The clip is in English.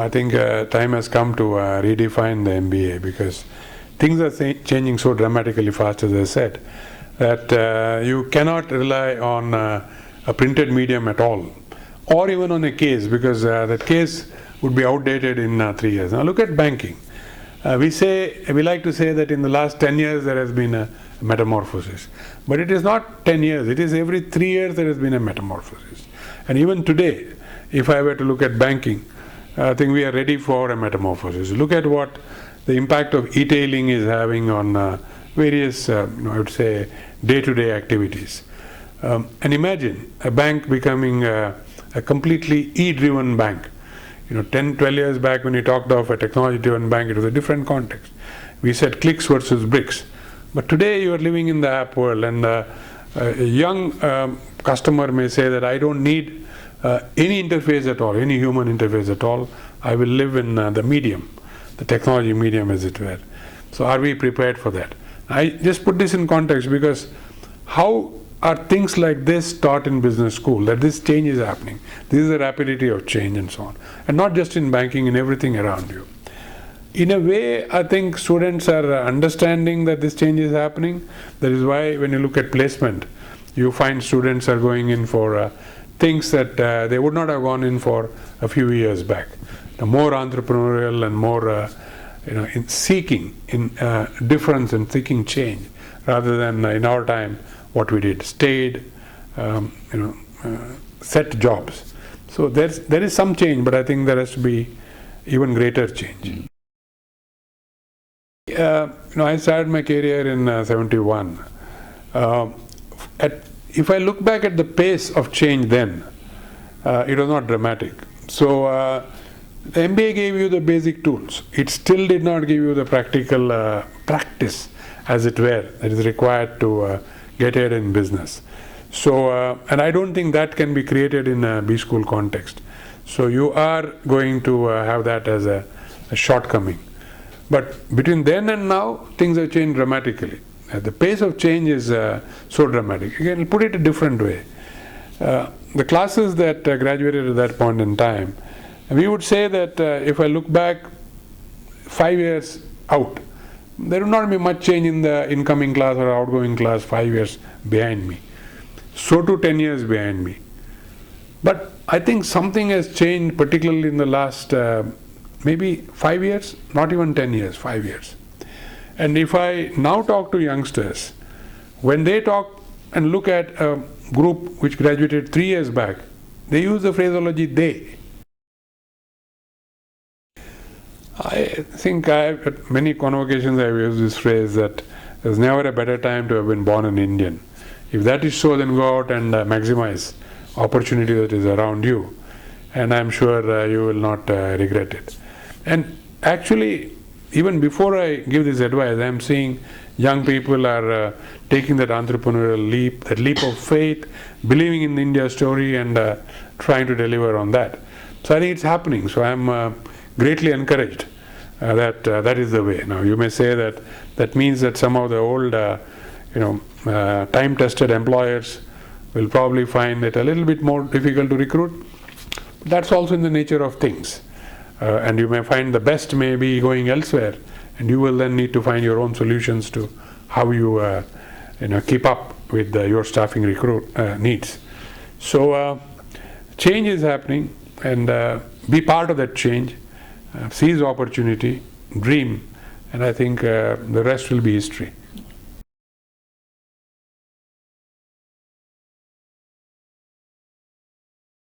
I think time has come to redefine the MBA, because things are changing so dramatically fast, as I said, that you cannot rely on a printed medium at all, or even on a case, because that case would be outdated in 3 years. Now look at banking. We like to say that in the last 10 years there has been a metamorphosis. But it is not 10 years, it is every 3 years there has been a metamorphosis. And even today, if I were to look at banking, I think we are ready for a metamorphosis. Look at what the impact of e-tailing is having on various, I would say, day-to-day activities. And imagine a bank becoming a completely e-driven bank. 10, 12 years back when we talked of a technology-driven bank, it was a different context. We said clicks versus bricks. But today you are living in the app world, and a young customer may say that I don't need any interface at all, any human interface at all. I will live in the medium, the technology medium, as it were. So are we prepared for that? I just put this in context because how are things like this taught in business school, that this change is happening? This is the rapidity of change and so on. And not just in banking, in everything around you. In a way, I think students are understanding that this change is happening. That is why when you look at placement, you find students are going in for things that they would not have gone in for a few years back. More entrepreneurial and more in seeking difference and seeking change, rather than in our time what we did, stayed, set jobs. So there is some change, but I think there has to be even greater change. I started my career in 71. If I look back at the pace of change then, it was not dramatic. So the MBA gave you the basic tools. It still did not give you the practical practice, as it were, that is required to get ahead in business. So, and I don't think that can be created in a B school context. So you are going to have that as a shortcoming. But between then and now, things have changed dramatically. The pace of change is so dramatic. You can put it a different way. The classes that graduated at that point in time, we would say that if I look back 5 years out, there will not be much change in the incoming class or outgoing class 5 years behind me. So too 10 years behind me. But I think something has changed, particularly in the last maybe 5 years, not even 10 years, 5 years. And if I now talk to youngsters, when they talk and look at a group which graduated 3 years back, they use the phraseology they. I think at many convocations I've used this phrase that there's never a better time to have been born an Indian. If that is so, then go out and maximize opportunity that is around you, and I'm sure you will not regret it. And actually, even before I give this advice, I'm seeing young people are taking that entrepreneurial leap, that leap of faith, believing in the India story and trying to deliver on that. So I think it's happening. So I'm greatly encouraged that that is the way. Now you may say that that means that some of the old, time-tested employers will probably find it a little bit more difficult to recruit. That's also in the nature of things. And you may find the best may be going elsewhere, and you will then need to find your own solutions to how you keep up with your staffing needs. So change is happening, and be part of that change. Seize opportunity, dream, and I think the rest will be history.